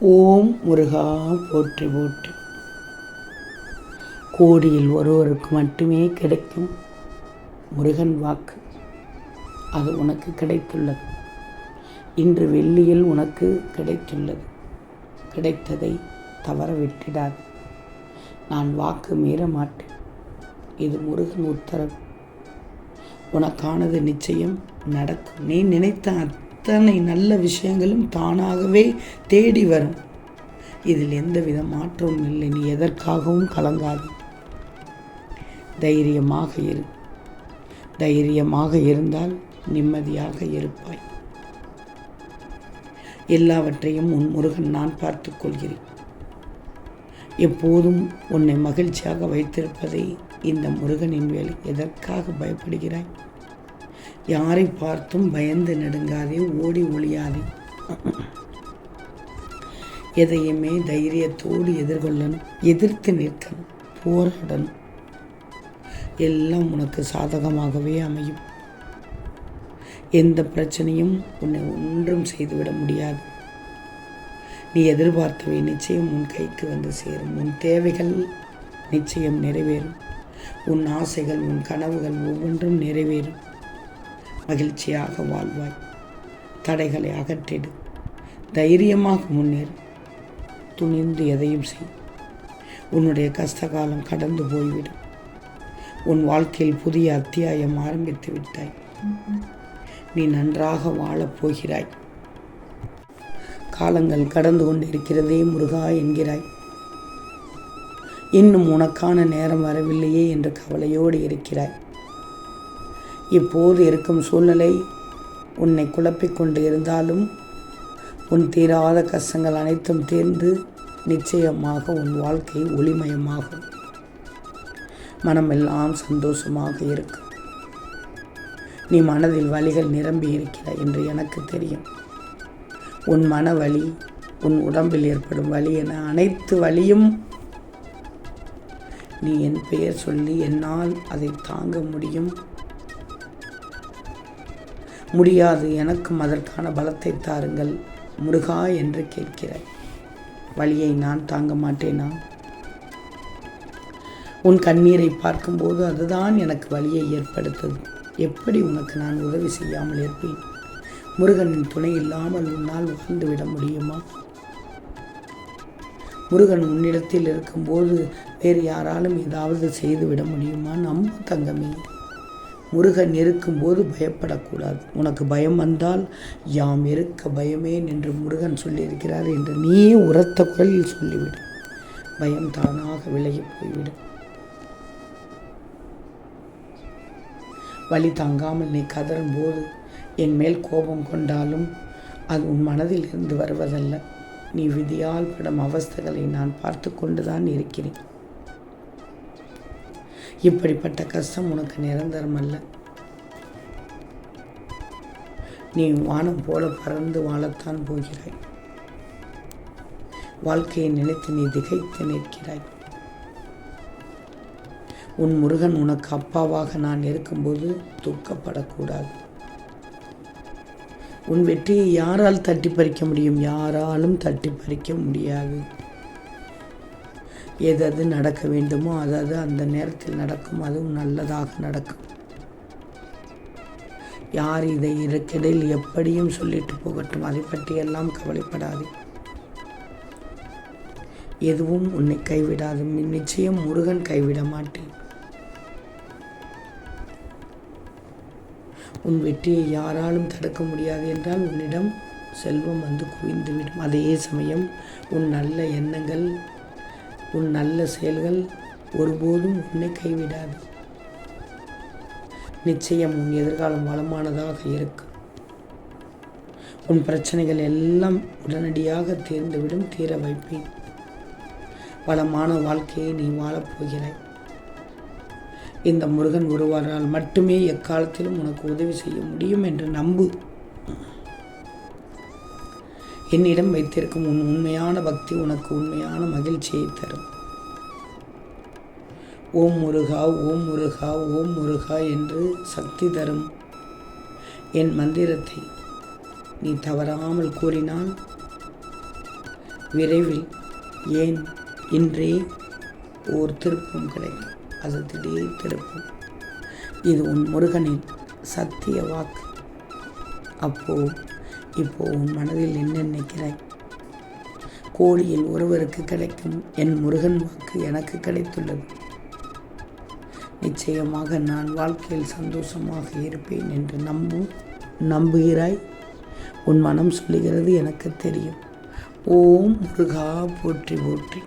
ஓம் முருகா போற்றி போற்றி. கோடியில் ஒருவருக்கு மட்டுமே கிடைக்கும் முருகன் வாக்கு, அது உனக்கு கிடைத்துள்ளது. இன்று வெள்ளியில் உனக்கு கிடைத்துள்ளது. கிடைத்ததை தவற விட்டிடாது. நான் வாக்கு மீற மாட்டேன். இது முருகன் உத்தரவு. உனக்கானது நிச்சயம் நடக்கும். நீ நினைத்த அத்தனை நல்ல விஷயங்களும் தானாகவே தேடி வரும். இதில் எந்தவித மாற்றமும் இல்லை. நீ எதற்காகவும் கலங்காது. தைரியமாக இரு. தைரியமாக இருந்தால் நிம்மதியாக இருப்பாய். எல்லாவற்றையும் உன் முருகன் நான் பார்த்துக் கொள்கிறேன். எப்போதும் உன்னை மகிழ்ச்சியாக வைத்திருப்பதை இந்த முருகனின் வேலை. எதற்காக பயப்படுகிறாய்? யாரை பார்த்தும் பயந்து நடுங்காதே, ஓடி ஒளியாதே. எதையுமே தைரியத்தோடு எதிர்கொள்ளணும், எதிர்த்து நிற்கணும், போராடணும். எல்லாம் உனக்கு சாதகமாகவே அமையும். எந்த பிரச்சனையும் உன்னை ஒன்றும் செய்துவிட முடியாது. நீ எதிர்பார்த்தவை நிச்சயம் உன் கைக்கு வந்து சேரும். உன் தேவைகள் நிச்சயம் நிறைவேறும். உன் ஆசைகள், உன் கனவுகள் ஒவ்வொன்றும் நிறைவேறும். மகிழ்ச்சியாக வாழ்வாய். தடைகளை அகற்றிடு. தைரியமாக முன்னேறு. துணிந்து எதையும் செய். உன்னுடைய கஷ்டகாலம் கடந்து போய்விடும். உன் வாழ்க்கையில் புதிய அத்தியாயம் ஆரம்பித்து விட்டாய். நீ நன்றாக வாழப் போகிறாய். காலங்கள் கடந்து கொண்டிருக்கிறதே முருகா என்கிறாய். இன்னும் உனக்கான நேரம் வரவில்லையே என்று கவலையோடு இருக்கிறாய். இப்போது இருக்கும் சூழ்நிலை உன்னை குழப்பிக்கொண்டு இருந்தாலும் உன் தீராத கஷ்டங்கள் அனைத்தும் தீர்ந்து நிச்சயமாக உன் வாழ்க்கை ஒளிமயமாகும். மனமெல்லாம் சந்தோஷமாக இருக்கும். நீ மனதில் வலிகள் நிரம்பி இருக்கிறாய் என்று எனக்கு தெரியும். உன் மன வலி, உன் உடம்பில் ஏற்படும் வலி என அனைத்து வலியும் நீ என் பெயர் சொல்லி என்னால் அதை தாங்க முடியாது, எனக்கும் அதற்கான பலத்தை தாருங்கள் முருகா என்று கேட்கிறாய். வலியை நான் தாங்க மாட்டேனா? உன் கண்ணீரை பார்க்கும்போது அதுதான் எனக்கு வலியை ஏற்படுத்தது. எப்படி உனக்கு நான் உதவி செய்யாமல் இருப்பேன்? முருகனின் துணை இல்லாமல் உன்னால் வாழ்ந்துவிட முடியுமா? முருகன் உன்னிடத்தில் இருக்கும்போது வேறு யாராலும் ஏதாவது செய்துவிட முடியுமா? நம்பு தங்கமே. முருகன் இருக்கும்போது பயப்படக்கூடாது. உனக்கு பயம் வந்தால் யாம் இருக்க பயமேன் என்று முருகன் சொல்லியிருக்கிறார் என்று நீயே உரத்த குரலில் சொல்லிவிடு. பயம் தானாக விலகி போய்விடும். வலி தாங்காமல் நீ கதறும் போது என் மேல் கோபம் கொண்டாலும் அது உன் மனதில் இருந்து வருவதல்ல. நீ விதியால் படும் அவஸ்தைகளை நான் பார்த்து கொண்டுதான் இருக்கிறேன். இப்படிப்பட்ட கஷ்டம் உனக்கு நிரந்தரம் அல்ல. நீ வானம் போல பறந்து வாழத்தான் போகிறாய். வாழ்க்கையை நினைத்து நீ திகைத்து நிற்கிறாய். உன் முருகன் உனக்கு அப்பாவாக நான் இருக்கும்போது துக்கப்படக்கூடாது. உன் வெற்றியை யாரால் தட்டி பறிக்க முடியும்? யாராலும் தட்டி பறிக்க முடியாது. எது நடக்க வேண்டுமோ அது அந்த நேரத்தில் நடக்கும். அதுவும் நல்லதாக நடக்கும். யார் இதை இதற்கிடையில் எப்படியும் சொல்லிட்டு போகட்டும், அதை பற்றியெல்லாம் கவலைப்படாது. எதுவும் உன்னை கைவிடாது. நிச்சயம் முருகன் கைவிட மாட்டேன். உன் வெற்றியை யாராலும் தடுக்க முடியாது என்றால் உன்னிடம் செல்வம் வந்து குவிந்துவிடும். அதே சமயம் உன் நல்ல எண்ணங்கள், உன் நல்ல செயல்கள் ஒருபோதும் உன்னை கைவிடாது. நிச்சயம் உன் எதிர்காலம் வளமானதாக இருக்கும். உன் பிரச்சனைகள் எல்லாம் உடனடியாக தீர்ந்துவிடும். தீர வைப்பேன். வளமான வாழ்க்கையை நீ வாழப்போகிறாய். இந்த முருகன் ஒருவரால் மட்டுமே எக்காலத்திலும் உனக்கு உதவி செய்ய முடியும் என்று நம்பு. என்னிடம் வைத்திருக்கும் உன் உண்மையான பக்தி உனக்கு உண்மையான மகிழ்ச்சியை தரும். ஓம் முருகா, ஓம் முருகா, ஓம் முருகா என்று சக்தி தரும் என் மந்திரத்தை நீ தவறாமல் கூறினால் விரைவில், ஏன் இன்றே ஓர் திருப்பம் கிடைக்கும். அது திடீர் திருப்பம். இது உன் முருகனின் சத்திய வாக்கு. இப்போ உன் மனதில் என்ன நினைக்கிறாய்? கோடியில் ஒருவருக்கு கிடைக்கும் என் முருகன் வாக்கு எனக்கு கிடைத்துள்ளது. நிச்சயமாக நான் வாழ்க்கையில் சந்தோஷமாக இருப்பேன் என்று நம்புகிறாய். உன் மனம் சொல்லுகிறது, எனக்கு தெரியும். ஓம் முருகா போற்றி போற்றி.